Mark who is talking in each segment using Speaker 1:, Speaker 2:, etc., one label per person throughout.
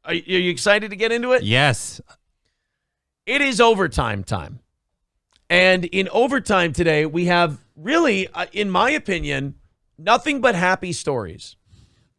Speaker 1: Are you excited to get into it?
Speaker 2: Yes.
Speaker 1: It is overtime time. And in overtime today, we have really, in my opinion, nothing but happy stories.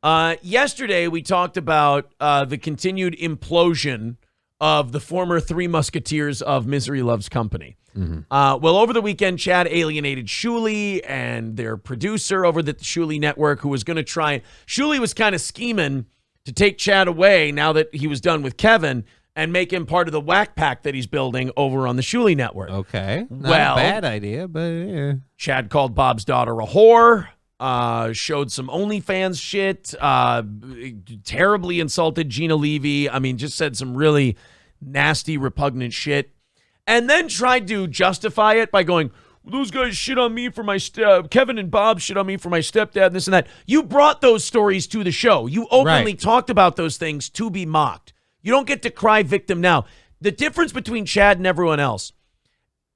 Speaker 1: Yesterday, we talked about the continued implosion of the former Three Musketeers of Misery Loves Company. Mm-hmm. Well, over the weekend, Chad alienated Shuli and their producer over the Shuli Network, who was going to try. Shuli was kind of scheming to take Chad away now that he was done with Kevin and make him part of the whack pack that he's building over on the Shuli Network.
Speaker 2: Okay. Not a bad idea, but yeah.
Speaker 1: Chad called Bob's daughter a whore. Showed some OnlyFans shit, terribly insulted Gina Levy. I mean, just said some really nasty, repugnant shit. And then tried to justify it by going, well, those guys shit on me for my Kevin and Bob shit on me for my stepdad, and this and that. You brought those stories to the show. You openly talked about those things to be mocked. You don't get to cry victim now. The difference between Chad and everyone else,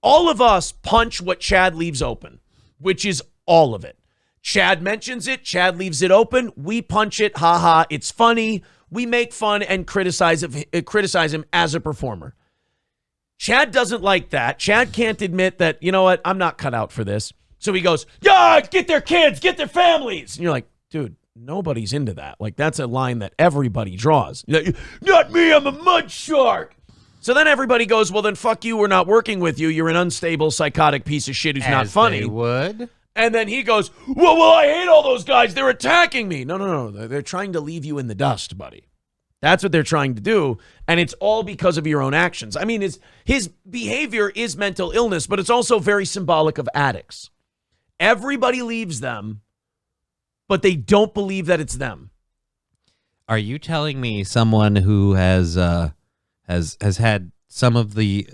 Speaker 1: all of us punch what Chad leaves open, which is all of it. Chad mentions it. Chad leaves it open. We punch it. Ha ha. It's funny. We make fun and criticize him as a performer. Chad doesn't like that. Chad can't admit that, you know what, I'm not cut out for this. So he goes, yeah, get their kids, get their families. And you're like, dude, nobody's into that. Like, that's a line that everybody draws. Not me, I'm a mud shark. So then everybody goes, well, then fuck you, we're not working with you. You're an unstable, psychotic piece of shit who's not funny.
Speaker 2: They would.
Speaker 1: And then he goes, well, I hate all those guys. They're attacking me. No. They're trying to leave you in the dust, buddy. That's what they're trying to do, and it's all because of your own actions. I mean, his behavior is mental illness, but it's also very symbolic of addicts. Everybody leaves them, but they don't believe that it's them.
Speaker 2: Are you telling me someone who has had some of the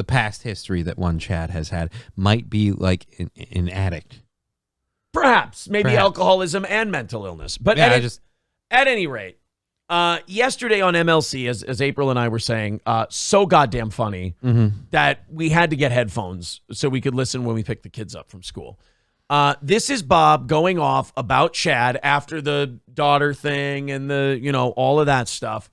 Speaker 2: past history that one Chad has had might be like an addict?
Speaker 1: Perhaps. Alcoholism and mental illness. But
Speaker 2: yeah,
Speaker 1: at any rate, yesterday on MLC, as April and I were saying, so goddamn funny that we had to get headphones so we could listen when we picked the kids up from school. This is Bob going off about Chad after the daughter thing and all of that stuff.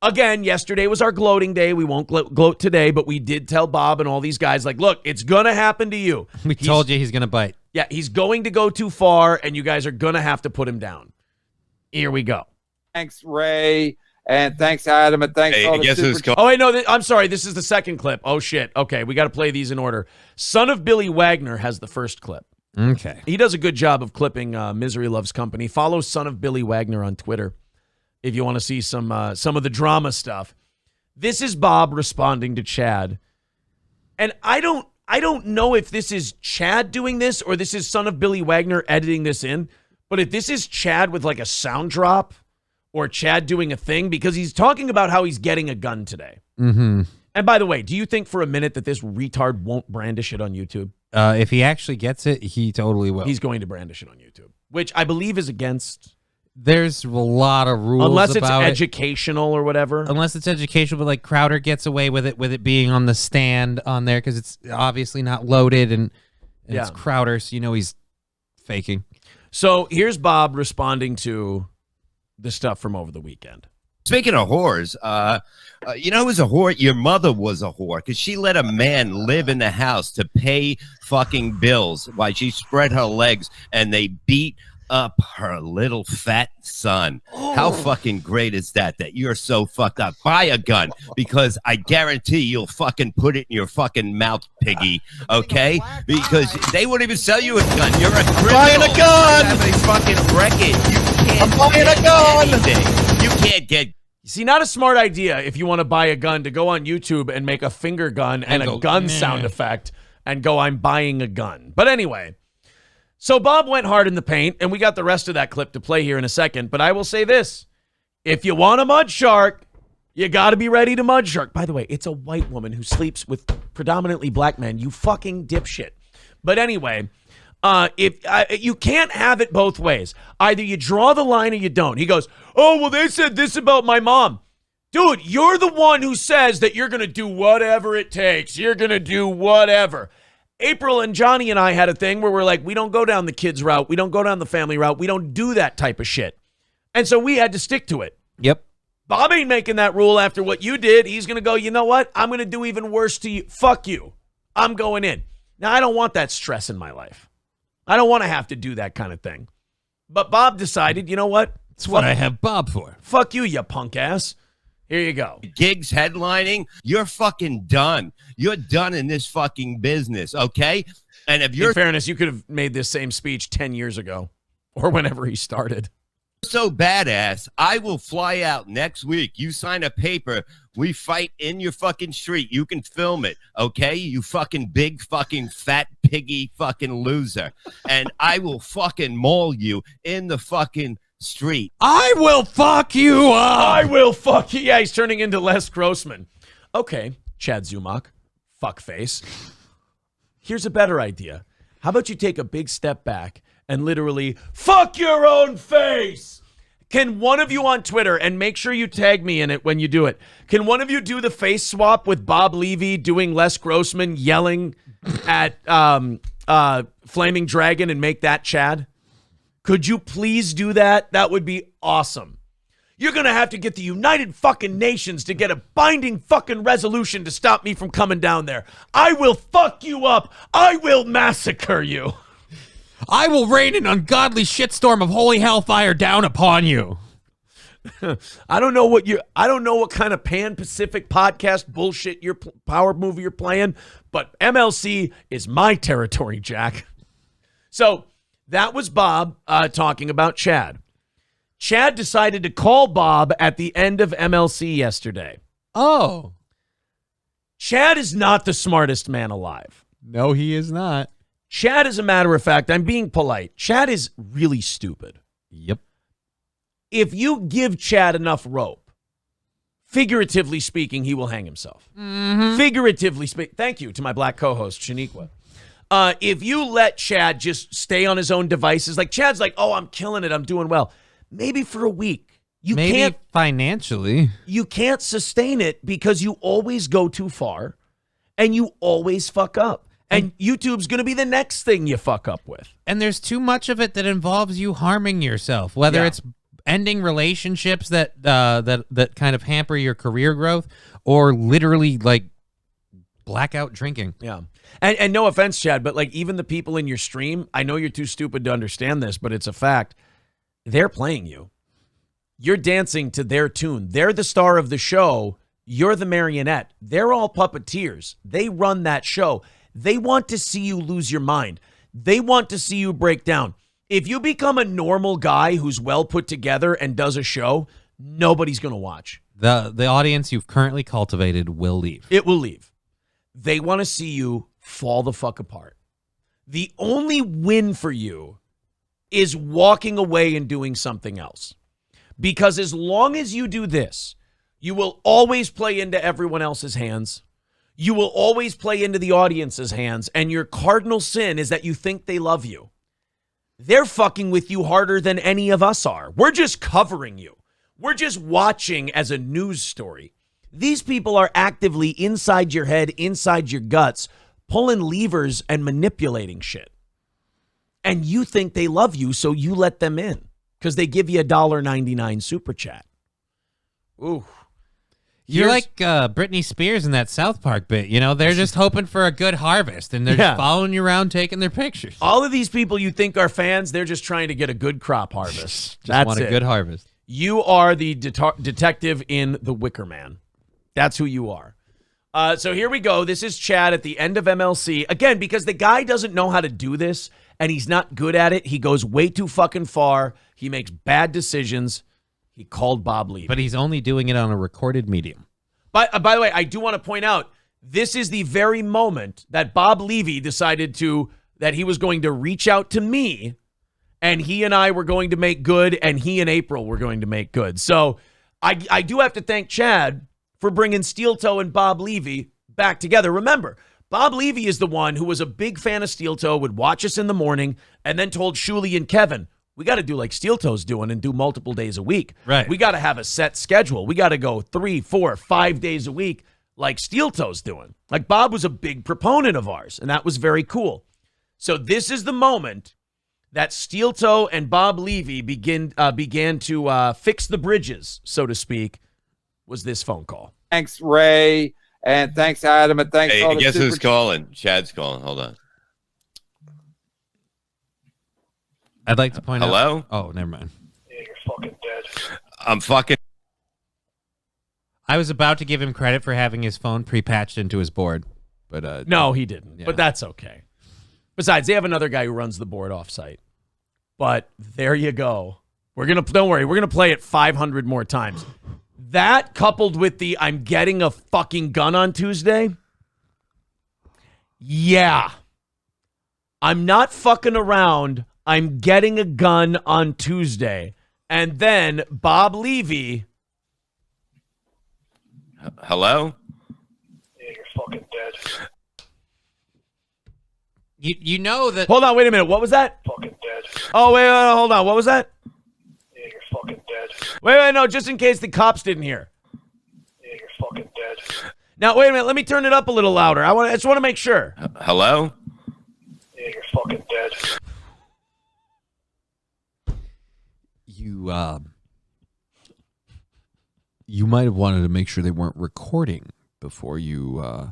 Speaker 1: Again, yesterday was our gloating day. We won't gloat today, but we did tell Bob and all these guys, like, look, it's going to happen to you.
Speaker 2: We told you he's going to bite.
Speaker 1: Yeah, he's going to go too far, and you guys are going to have to put him down. Here we go.
Speaker 3: Thanks, Ray, and thanks, Adam, and thanks all the super...
Speaker 1: Oh, wait, no, I'm sorry. This is the second clip. Oh, shit. Okay, we got to play these in order. Son of Billy Wagner has the first clip.
Speaker 2: Okay.
Speaker 1: He does a good job of clipping Misery Loves Company. Follow Son of Billy Wagner on Twitter if you want to see some of the drama stuff. This is Bob responding to Chad. And I don't know if this is Chad doing this or this is Son of Billy Wagner editing this in, but if this is Chad with like a sound drop or Chad doing a thing, because he's talking about how he's getting a gun today.
Speaker 2: Mm-hmm.
Speaker 1: And by the way, do you think for a minute that this retard won't brandish it on YouTube?
Speaker 2: If he actually gets it, he totally will.
Speaker 1: He's going to brandish it on YouTube, which I believe is against...
Speaker 2: There's a lot of rules
Speaker 1: unless
Speaker 2: about
Speaker 1: it's educational or whatever.
Speaker 2: Unless it's educational, but like Crowder gets away with it being on the stand on there because it's obviously not loaded and it's Crowder, so he's faking.
Speaker 1: So here's Bob responding to the stuff from over the weekend.
Speaker 4: Speaking of whores, who was a whore? Your mother was a whore because she let a man live in the house to pay fucking bills while she spread her legs and they beat up her little fat son. How fucking great is that you're so fucked up? Buy a gun because I guarantee you'll fucking put it in your fucking mouth, piggy, okay? Because they won't even sell you a gun. You're a criminal.
Speaker 5: Buying a gun!
Speaker 4: You have a fucking record. You can't
Speaker 5: I'm buying a gun!
Speaker 4: anything. You can't get...
Speaker 1: You see, not a smart idea if you want to buy a gun to go on YouTube and make a finger gun and a gun sound effect and go, I'm buying a gun. But anyway... So Bob went hard in the paint, and we got the rest of that clip to play here in a second. But I will say this. If you want a mud shark, you got to be ready to mud shark. By the way, it's a white woman who sleeps with predominantly black men. You fucking dipshit. But anyway, you can't have it both ways. Either you draw the line or you don't. He goes, oh, well, they said this about my mom. Dude, you're the one who says that you're going to do whatever it takes. You're going to do whatever. April and Johnny and I had a thing where we're like, we don't go down the kids route. We don't go down the family route. We don't do that type of shit. And so we had to stick to it.
Speaker 2: Yep.
Speaker 1: Bob ain't making that rule after what you did. He's going to go, you know what? I'm going to do even worse to you. Fuck you. I'm going in. Now, I don't want that stress in my life. I don't want to have to do that kind of thing. But Bob decided, you know what?
Speaker 2: That's what I have Bob for.
Speaker 1: Fuck you, you punk ass. Here you go.
Speaker 4: Gigs headlining, you're fucking done. You're done in this fucking business, okay? And if you're
Speaker 1: In fairness, you could have made this same speech 10 years ago or whenever he started.
Speaker 4: so badass, I will fly out next week. You sign a paper. We fight in your fucking street. You can film it, okay? You fucking big fucking fat piggy fucking loser. And I will fucking maul you in the fucking street.
Speaker 2: I will fuck you up.
Speaker 1: I will fuck you. Yeah, he's turning into Les Grossman. Okay, Chad Zumock, fuckface. Here's a better idea. How about you take a big step back and literally fuck your own face? Can one of you on Twitter, and make sure you tag me in it when you do it, can one of you do the face swap with Bob Levy doing Les Grossman yelling at Flaming Dragon and make that Chad? Could you please do that? That would be awesome. You're going to have to get the United fucking Nations to get a binding fucking resolution to stop me from coming down there. I will fuck you up. I will massacre you.
Speaker 2: I will rain an ungodly shitstorm of holy hellfire down upon you.
Speaker 1: I don't know what kind of Pan-Pacific podcast bullshit power movie you're playing, but MLC is my territory, Jack. So that was Bob talking about Chad. Chad decided to call Bob at the end of MLC yesterday.
Speaker 2: Oh.
Speaker 1: Chad is not the smartest man alive.
Speaker 2: No, he is not.
Speaker 1: Chad, as a matter of fact, I'm being polite. Chad is really stupid.
Speaker 2: Yep.
Speaker 1: If you give Chad enough rope, figuratively speaking, he will hang himself.
Speaker 2: Mm-hmm.
Speaker 1: Figuratively speaking. Thank you to my black co-host, Shaniqua. If you let Chad just stay on his own devices, like Chad's like, oh, I'm killing it, I'm doing well. Maybe for a week.
Speaker 2: Maybe financially.
Speaker 1: You can't sustain it because you always go too far and you always fuck up. And YouTube's going to be the next thing you fuck up with.
Speaker 2: And there's too much of it that involves you harming yourself, whether it's ending relationships that kind of hamper your career growth, or literally like blackout drinking.
Speaker 1: Yeah. And no offense, Chad, but like even the people in your stream, I know you're too stupid to understand this, but it's a fact. They're playing you. You're dancing to their tune. They're the star of the show. You're the marionette. They're all puppeteers. They run that show. They want to see you lose your mind. They want to see you break down. If you become a normal guy who's well put together and does a show, nobody's going to watch.
Speaker 2: The audience you've currently cultivated will leave.
Speaker 1: It will leave. They want to see you fall the fuck apart. The only win for you is walking away and doing something else. Because as long as you do this, you will always play into everyone else's hands. You will always play into the audience's hands, and your cardinal sin is that you think they love you. They're fucking with you harder than any of us are. We're just covering you. We're just watching as a news story. These people are actively inside your head, inside your guts, pulling levers and manipulating shit. And you think they love you, so you let them in because they give you a $1.99 super chat. Ooh.
Speaker 2: You're like Britney Spears in that South Park bit. You know, they're just hoping for a good harvest, and they're just following you around taking their pictures.
Speaker 1: All of these people you think are fans, they're just trying to get a good crop harvest.
Speaker 2: Just want a good harvest.
Speaker 1: You are the detective in The Wicker Man. That's who you are. So here we go. This is Chad at the end of MLC. Again, because the guy doesn't know how to do this, and he's not good at it. He goes way too fucking far. He makes bad decisions. He called Bob Levy.
Speaker 2: But he's only doing it on a recorded medium.
Speaker 1: By the way, I do want to point out, this is the very moment that Bob Levy decided that he was going to reach out to me, and he and I were going to make good, and he and April were going to make good. So I do have to thank Chad for bringing Steel Toe and Bob Levy back together. Remember, Bob Levy is the one who was a big fan of Steel Toe, would watch us in the morning, and then told Shuli and Kevin, we got to do like Steel Toe's doing and do multiple days a week.
Speaker 2: Right.
Speaker 1: We got to have a set schedule. We got to go 3, 4, 5 days a week like Steel Toe's doing. Like Bob was a big proponent of ours, and that was very cool. So this is the moment that Steel Toe and Bob Levy began to fix the bridges, so to speak, was this phone call.
Speaker 3: Thanks, Ray. And thanks, Adam. And thanks all
Speaker 4: Hey,
Speaker 3: the
Speaker 4: guess
Speaker 3: super
Speaker 4: who's calling? Chad's calling. Hold on.
Speaker 2: I'd like to point out.
Speaker 4: Hello?
Speaker 2: Oh, never mind.
Speaker 5: Yeah, you're fucking dead.
Speaker 4: I'm fucking.
Speaker 2: I was about to give him credit for having his phone pre-patched into his board, but
Speaker 1: No, he didn't.
Speaker 2: Yeah.
Speaker 1: But that's okay. Besides, they have another guy who runs the board offsite. But there you go. Don't worry, we're gonna play it 500 more times. That coupled with the I'm getting a fucking gun on Tuesday. Yeah. I'm not fucking around. I'm getting a gun on Tuesday. And then Bob Levy.
Speaker 4: Hello?
Speaker 5: Yeah, you're fucking dead.
Speaker 2: you know that.
Speaker 1: Hold on, wait a minute. What was that?
Speaker 5: Fucking dead.
Speaker 1: Oh, wait, hold on. What was that?
Speaker 5: Yeah, you're fucking dead.
Speaker 1: Wait, no, just in case the cops didn't hear.
Speaker 5: Yeah, you're fucking dead.
Speaker 1: Now, wait a minute. Let me turn it up a little louder. I just want to make sure.
Speaker 4: Hello?
Speaker 5: Yeah, you're fucking dead.
Speaker 2: You might have wanted to make sure they weren't recording before you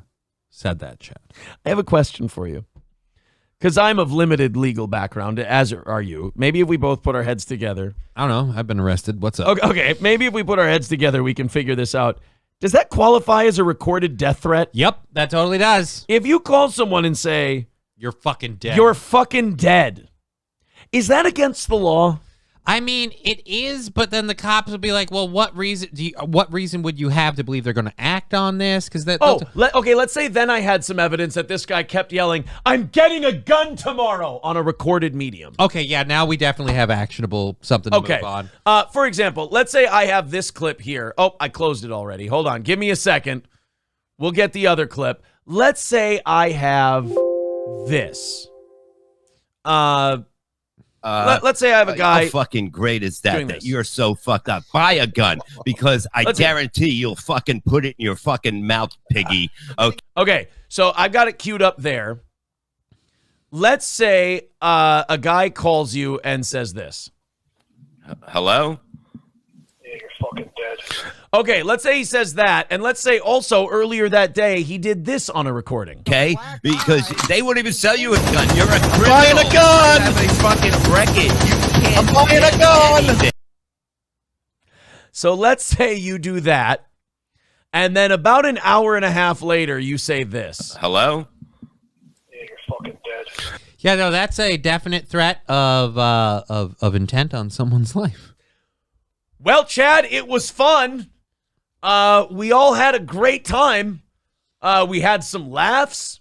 Speaker 2: said that, Chad.
Speaker 1: I have a question for you. Because I'm of limited legal background, as are you. Maybe if we both put our heads together.
Speaker 2: I don't know. I've been arrested. What's up?
Speaker 1: Okay, maybe if we put our heads together, we can figure this out. Does that qualify as a recorded death threat?
Speaker 2: Yep, that totally does.
Speaker 1: If you call someone and say,
Speaker 2: You're fucking dead.
Speaker 1: you're fucking dead, is that against the law?
Speaker 2: I mean, it is, but then the cops will be like, "Well, what reason would you have to believe they're going to act on this?" Because
Speaker 1: Let's say then I had some evidence that this guy kept yelling, "I'm getting a gun tomorrow" on a recorded medium.
Speaker 2: Okay, yeah, now we definitely have actionable something to move on.
Speaker 1: For example, let's say I have this clip here. Oh, I closed it already. Hold on. Give me a second. We'll get the other clip. Let's say I have this. Let's say I have a guy.
Speaker 4: How fucking great is that?
Speaker 1: doing
Speaker 4: That
Speaker 1: this.
Speaker 4: you're so fucked up. Buy a gun because I guarantee you'll fucking put it in your fucking mouth, piggy. Okay.
Speaker 1: Okay, so I've got it queued up there. Let's say a guy calls you and says this.
Speaker 4: Hello?
Speaker 5: Yeah, you're fucking dead.
Speaker 1: Okay, let's say he says that, and let's say also earlier that day he did this on a recording.
Speaker 4: Okay? Because they won't even sell you a gun. You're a criminal.
Speaker 3: buying a gun!
Speaker 4: You have a fucking record. You can't
Speaker 3: I'm buying a
Speaker 4: get
Speaker 3: gun!
Speaker 4: anything.
Speaker 1: So let's say you do that, and then about an hour and a half later you say this.
Speaker 4: Hello?
Speaker 5: Yeah, you're fucking dead.
Speaker 2: Yeah, no, that's a definite threat of intent on someone's life.
Speaker 1: Well, Chad, it was fun. We all had a great time. We had some laughs.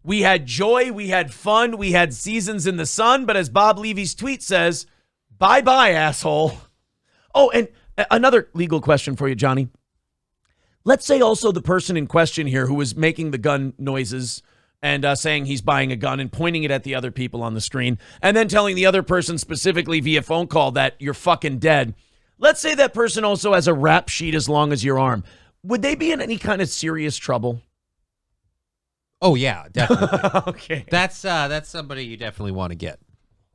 Speaker 1: We had joy. We had fun. We had seasons in the sun. But as Bob Levy's tweet says, bye-bye, asshole. Oh, and another legal question for you, Johnny. Let's say also the person in question here who was making the gun noises and saying he's buying a gun and pointing it at the other people on the screen and then telling the other person specifically via phone call that you're fucking dead. Let's say that person also has a rap sheet as long as your arm. Would they be in any kind of serious trouble?
Speaker 2: Oh yeah, definitely.
Speaker 1: Okay.
Speaker 2: That's somebody you definitely want to get.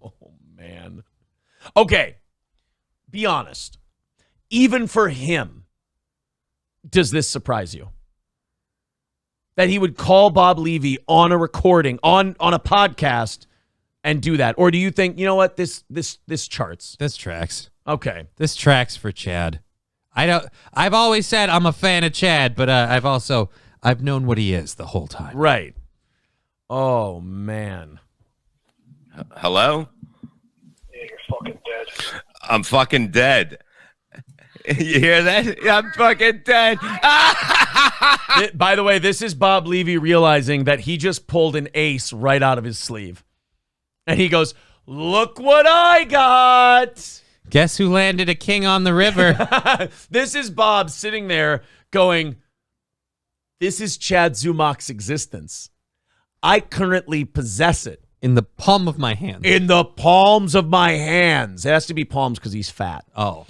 Speaker 1: Oh, man. Okay. Be honest. Even for him, does this surprise you? That he would call Bob Levy on a recording, on a podcast, and do that? Or do you think, you know what, this charts?
Speaker 2: This tracks.
Speaker 1: Okay.
Speaker 2: This tracks for Chad. I've always said I'm a fan of Chad, but I've known what he is the whole time.
Speaker 1: Right. Oh, man.
Speaker 4: Hello?
Speaker 5: Yeah, you're fucking dead.
Speaker 4: I'm fucking dead. You hear that? I'm fucking dead.
Speaker 1: By the way, this is Bob Levy realizing that he just pulled an ace right out of his sleeve. And he goes, look what I got.
Speaker 2: Guess who landed a king on the river?
Speaker 1: This is Bob sitting there going, this is Chad Zumock's existence. I currently possess it.
Speaker 2: In the palm of my hand.
Speaker 1: In the palms of my hands. It has to be palms because he's fat.
Speaker 2: Oh.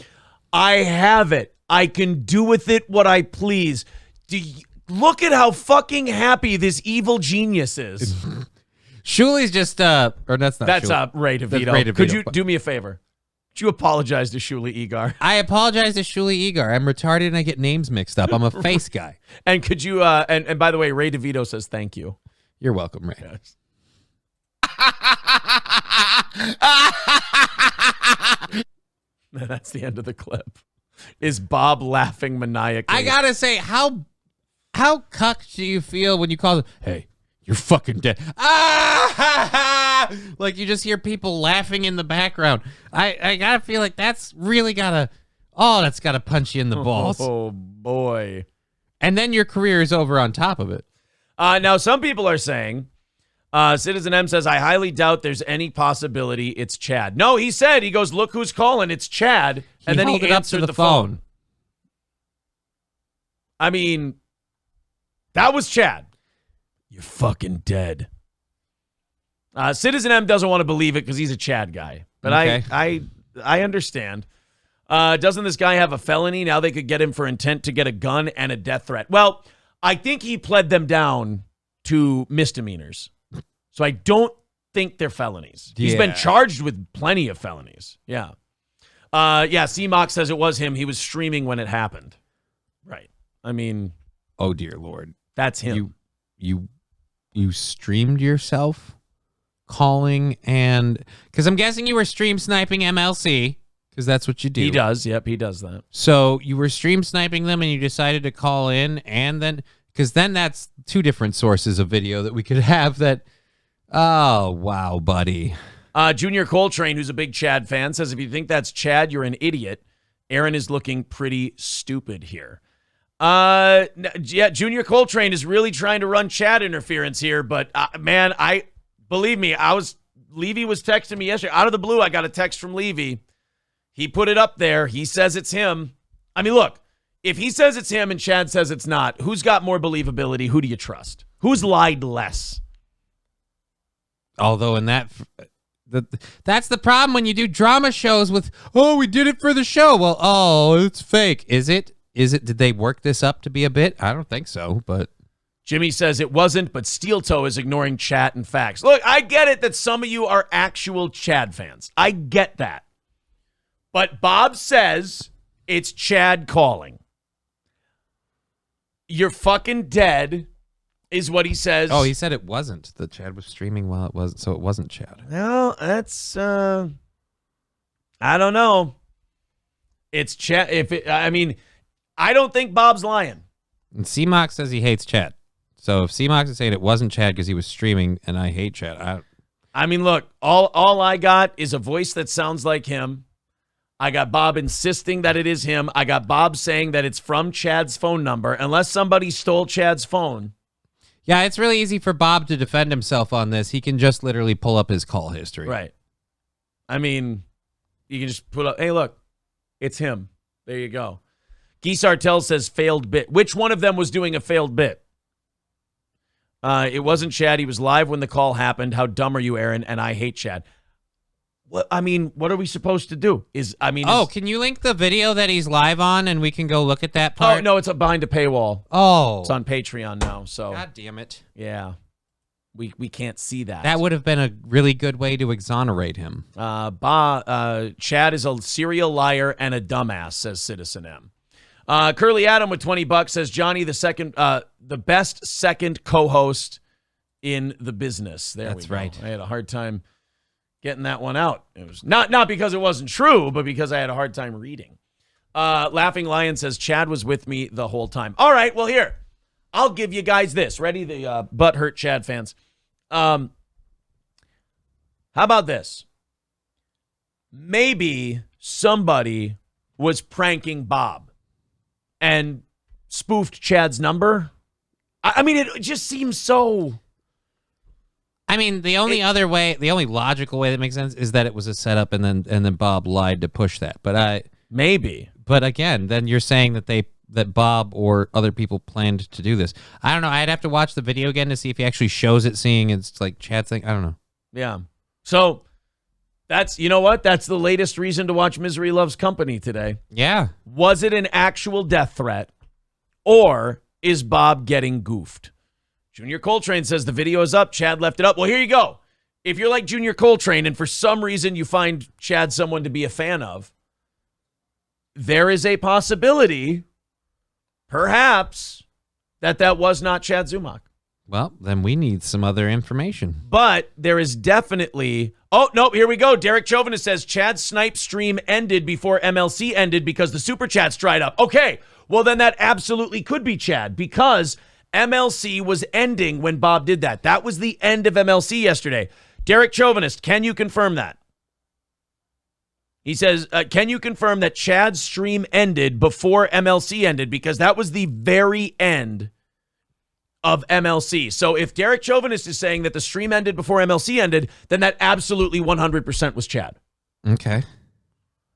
Speaker 1: I have it. I can do with it what I please. Look at how fucking happy this evil genius is.
Speaker 2: Shuli's just or that's not
Speaker 1: That's
Speaker 2: Shuli.
Speaker 1: Ray DeVito.
Speaker 2: Ray DeVito.
Speaker 1: Could you do me a favor? Did you apologize to Shuli Egar?
Speaker 2: I apologize to Shuli Egar. I'm retarded and I get names mixed up. I'm a face guy.
Speaker 1: And could you, and by the way, Ray DeVito says thank you.
Speaker 2: You're welcome, Ray.
Speaker 1: Yes. That's the end of the clip. Is Bob laughing maniacally?
Speaker 2: I gotta say, how cucked do you feel when you call them, hey, you're fucking dead. Ah! Like you just hear people laughing in the background. I gotta feel like that's really that's gotta punch you in the balls.
Speaker 1: Oh boy.
Speaker 2: And then your career is over on top of it.
Speaker 1: Now some people are saying, Citizen M says, I highly doubt there's any possibility it's Chad. No, he said, he goes, look who's calling, it's Chad. And then he answered the phone. I mean, that was Chad. You're fucking dead. Citizen M doesn't want to believe it because he's a Chad guy. But
Speaker 2: Okay.
Speaker 1: I understand. Doesn't this guy have a felony? Now they could get him for intent to get a gun and a death threat. Well, I think he pled them down to misdemeanors. So I don't think they're felonies. He's been charged with plenty of felonies. Yeah. Zumock says it was him. He was streaming when it happened. Right. I mean,
Speaker 2: Oh dear Lord.
Speaker 1: that's him.
Speaker 2: You streamed yourself calling and because I'm guessing you were stream sniping MLC because that's what you do.
Speaker 1: He does. Yep, he does that.
Speaker 2: So you were stream sniping them and you decided to call in and then because then that's two different sources of video that we could have that. Oh, wow, buddy.
Speaker 1: Junior Coltrane, who's a big Chad fan, says if you think that's Chad, you're an idiot. Aaron is looking pretty stupid here. Junior Coltrane is really trying to run Chad interference here, but man, believe me, Levy was texting me yesterday. Out of the blue, I got a text from Levy. He put it up there. He says it's him. I mean, look, if he says it's him and Chad says it's not, who's got more believability? Who do you trust? Who's lied less?
Speaker 2: Although in that's the problem when you do drama shows with, oh, we did it for the show. Well, oh, it's fake. Is it? Did they work this up to be a bit? I don't think so, but.
Speaker 1: Jimmy says it wasn't, but Steel Toe is ignoring chat and facts. Look, I get it that some of you are actual Chad fans. I get that. But Bob says it's Chad calling. You're fucking dead. Is what he says.
Speaker 2: Oh, he said it wasn't. That Chad was streaming while it wasn't, so it wasn't Chad.
Speaker 1: Well, that's I don't know. It's Chad. I don't think Bob's lying.
Speaker 2: And CMOX says he hates Chad. So if CMOX is saying it wasn't Chad because he was streaming and I hate Chad,
Speaker 1: I mean, look, all I got is a voice that sounds like him. I got Bob insisting that it is him. I got Bob saying that it's from Chad's phone number, unless somebody stole Chad's phone.
Speaker 2: Yeah, it's really easy for Bob to defend himself on this. He can just literally pull up his call history.
Speaker 1: Right. I mean, you can just put up, hey, look, it's him. There you go. Geese Artel says failed bit. Which one of them was doing a failed bit? It wasn't Chad. He was live when the call happened. How dumb are you, Aaron? And I hate Chad. What are we supposed to do?
Speaker 2: Can you link the video that he's live on and we can go look at that part?
Speaker 1: Oh, no, it's behind a paywall.
Speaker 2: Oh.
Speaker 1: It's on Patreon now, so.
Speaker 2: God damn it.
Speaker 1: Yeah. We can't see that.
Speaker 2: That would have been a really good way to exonerate him.
Speaker 1: Chad is a serial liar and a dumbass, says Citizen M. Curly Adam with $20 says Johnny the best second co-host in the business. That's
Speaker 2: right.
Speaker 1: I had a hard time getting that one out. It was not because it wasn't true, but because I had a hard time reading. Laughing Lion says Chad was with me the whole time. All right, well here, I'll give you guys this. Ready, the butthurt Chad fans? How about this? Maybe somebody was pranking Bob and spoofed Chad's number. I mean, it just seems so.
Speaker 2: I mean, the only logical way that makes sense is that it was a setup, and then Bob lied to push that. But But again, then you're saying that Bob or other people planned to do this. I don't know. I'd have to watch the video again to see if he actually shows it, seeing it's like Chad thing. I don't know.
Speaker 1: Yeah. So that's, you know what? That's the latest reason to watch Misery Loves Company today.
Speaker 2: Yeah.
Speaker 1: Was it an actual death threat, or is Bob getting goofed? Junior Coltrane says the video is up. Chad left it up. Well, here you go. if you're like Junior Coltrane and for some reason you find Chad someone to be a fan of, there is a possibility, perhaps, that was not Chad Zumock.
Speaker 2: Well, then we need some other information.
Speaker 1: But there is definitely... Oh, no, here we go. Derek Chauvinist says Chad's snipe stream ended before MLC ended because the super chats dried up. Okay, well, then that absolutely could be Chad because MLC was ending when Bob did that. That was the end of MLC yesterday. Derek Chauvinist, can you confirm that? He says, can you confirm that Chad's stream ended before MLC ended? Because that was the very end of MLC. So if Derek Chauvinist is saying that the stream ended before MLC ended, then that absolutely 100% was Chad.
Speaker 2: Okay.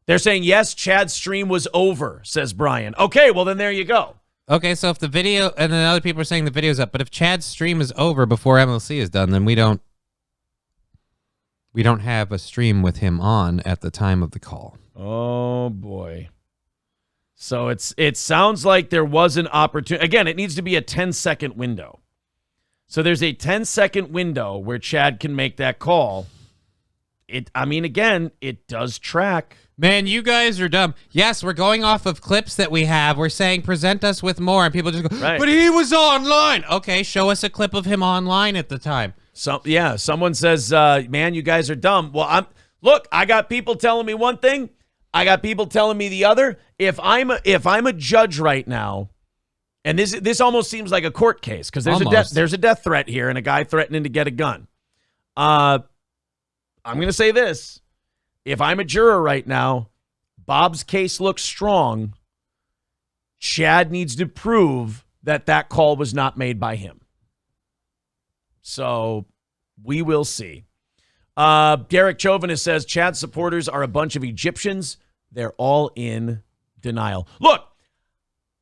Speaker 1: They're saying, yes, Chad's stream was over, says Brian. Okay, well, then there you go.
Speaker 2: Okay, so if the video, and then other people are saying the video's up, but if Chad's stream is over before MLC is done, then we don't have a stream with him on at the time of the call.
Speaker 1: Oh, boy. So it sounds like there was an opportunity. Again, it needs to be a 10-second window. So there's a 10-second window where Chad can make that call. Again, it does track.
Speaker 2: Man, you guys are dumb. Yes, we're going off of clips that we have. We're saying present us with more, and people just go,
Speaker 1: right.
Speaker 2: But he was online. Okay, show us a clip of him online at the time.
Speaker 1: Someone says, man, you guys are dumb. Well, I got people telling me one thing. I got people telling me the other. If I'm a judge right now, and this almost seems like a court case because there's a death threat here and a guy threatening to get a gun. I'm going to say this. If I'm a juror right now, Bob's case looks strong. Chad needs to prove that call was not made by him. So we will see. Derek Chauvinist says Chad supporters are a bunch of Egyptians. They're all in denial. Look,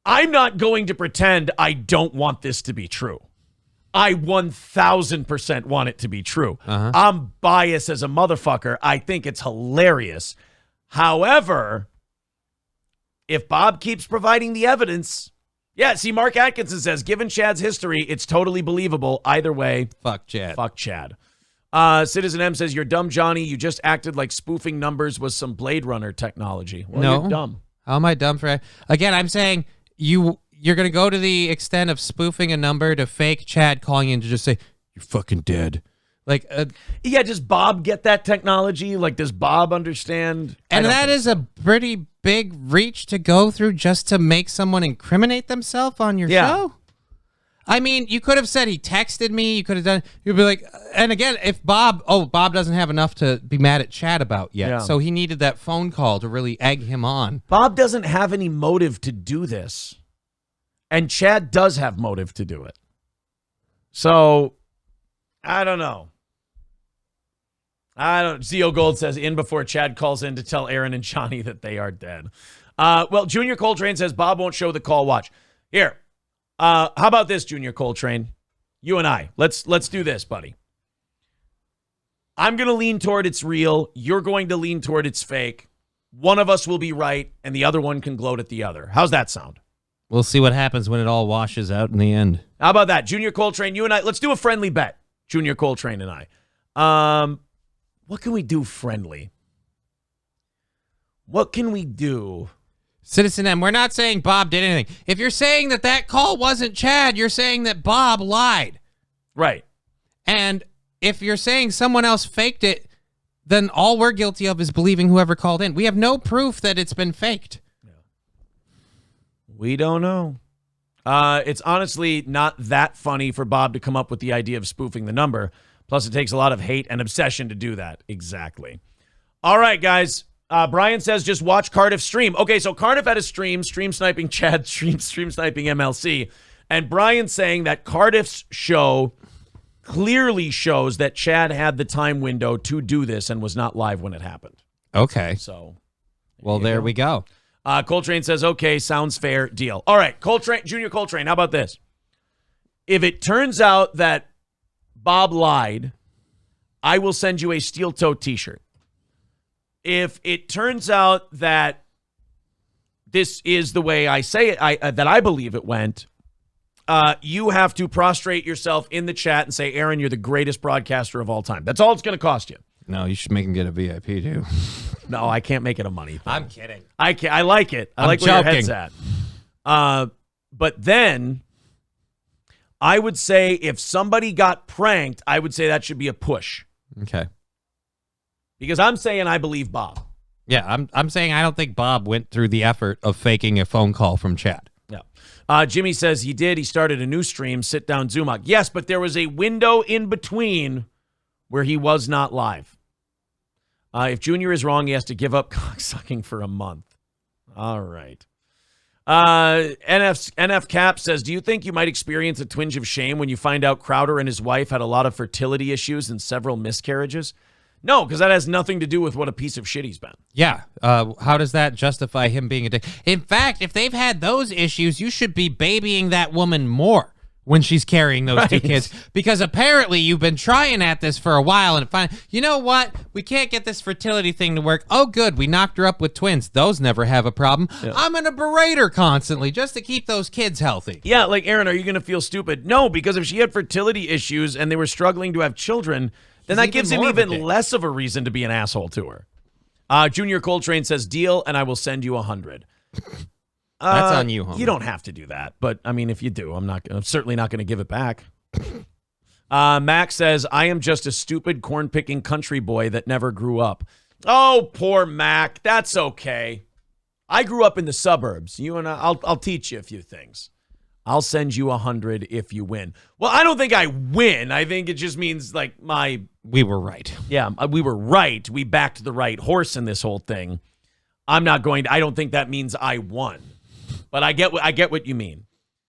Speaker 1: I'm not going to pretend I don't want this to be true. I 1,000% want it to be true. I'm biased as a motherfucker. I think it's hilarious. However, if Bob keeps providing the evidence, Mark Atkinson says, given Chad's history, it's totally believable. Either way,
Speaker 2: fuck Chad.
Speaker 1: Fuck Chad. Citizen M says, you're dumb, Johnny. You just acted like spoofing numbers was some Blade Runner technology. Well,
Speaker 2: no.
Speaker 1: You're dumb.
Speaker 2: How am I dumb for it? Again, I'm saying you're going to go to the extent of spoofing a number to fake Chad calling in to just say, you're fucking dead. Like,
Speaker 1: does Bob get that technology? Like, does Bob understand?
Speaker 2: And that is a pretty big reach to go through just to make someone incriminate themselves on your show. I mean, you could have said he texted me. You could have done. You'd be like, and again, if Bob doesn't have enough to be mad at Chad about yet, so he needed that phone call to really egg him on.
Speaker 1: Bob doesn't have any motive to do this, and Chad does have motive to do it. So, I don't know. Zio Gold says in before Chad calls in to tell Aaron and Johnny that they are dead. Well, Junior Coltrane says Bob won't show the call. Watch here. How about this, Junior Coltrane? You and I. Let's do this, buddy. I'm going to lean toward it's real. You're going to lean toward it's fake. One of us will be right, and the other one can gloat at the other. How's that sound?
Speaker 2: We'll see what happens when it all washes out in the end.
Speaker 1: How about that? Junior Coltrane, you and I, let's do a friendly bet. Junior Coltrane and I. What can we do friendly? What can we do?
Speaker 2: Citizen M, we're not saying Bob did anything. If you're saying that call wasn't Chad, you're saying that Bob lied.
Speaker 1: Right.
Speaker 2: And if you're saying someone else faked it, then all we're guilty of is believing whoever called in. We have no proof that it's been faked.
Speaker 1: We don't know. It's honestly not that funny for Bob to come up with the idea of spoofing the number. Plus, it takes a lot of hate and obsession to do that. Exactly. All right, guys. Brian says just watch Cardiff's stream. Okay, so Cardiff had a stream sniping Chad, stream sniping MLC. And Brian's saying that Cardiff's show clearly shows that Chad had the time window to do this and was not live when it happened.
Speaker 2: Okay.
Speaker 1: So,
Speaker 2: well, there we go.
Speaker 1: Coltrane says, okay, sounds fair, deal. All right, Junior Coltrane, how about this? If it turns out that Bob lied, I will send you a steel-toe t-shirt. If it turns out that this is the way I say it, that I believe it went, you have to prostrate yourself in the chat and say, Aaron, you're the greatest broadcaster of all time. That's all it's going to cost you.
Speaker 2: No, you should make him get a VIP too.
Speaker 1: No, I can't make it a money thing.
Speaker 2: I'm kidding.
Speaker 1: I can't. I like it. I
Speaker 2: I'm
Speaker 1: like where your
Speaker 2: joking.
Speaker 1: head's at. But then I would say if somebody got pranked, I would say that should be a push.
Speaker 2: Okay.
Speaker 1: Because I'm saying I believe Bob.
Speaker 2: Yeah, I'm saying I don't think Bob went through the effort of faking a phone call from Chad.
Speaker 1: Yeah. Jimmy says he did. He started a new stream, Sit Down Zumock. Yes, but there was a window in between where he was not live. If Junior is wrong, he has to give up cocksucking for a month. All right. NF Cap says, do you think you might experience a twinge of shame when you find out Crowder and his wife had a lot of fertility issues and several miscarriages? No, because that has nothing to do with what a piece of shit he's been.
Speaker 2: Yeah. How does that justify him being a dick? In fact, if they've had those issues, you should be babying that woman more when she's carrying those two kids. Because apparently you've been trying at this for a while and finally, you know what? We can't get this fertility thing to work. Oh, good. We knocked her up with twins. Those never have a problem. Yeah. I'm going to berate her constantly just to keep those kids healthy.
Speaker 1: Yeah, like, Aaron, are you going to feel stupid? No, because if she had fertility issues and they were struggling to have children, then that gives him even less of a reason to be an asshole to her. Junior Coltrane says, deal, and I will send you 100.
Speaker 2: That's on you, homie.
Speaker 1: You don't have to do that, but I mean, if you do, I'm certainly not going to give it back. Max says, I am just a stupid corn-picking country boy that never grew up. Oh, poor Mac. That's okay. I grew up in the suburbs. You and I'll teach you a few things. I'll send you 100 if you win. Well, I don't think I win. I think it just means like
Speaker 2: we were right.
Speaker 1: Yeah, we were right. We backed the right horse in this whole thing. I don't think that means I won. But I get what you mean.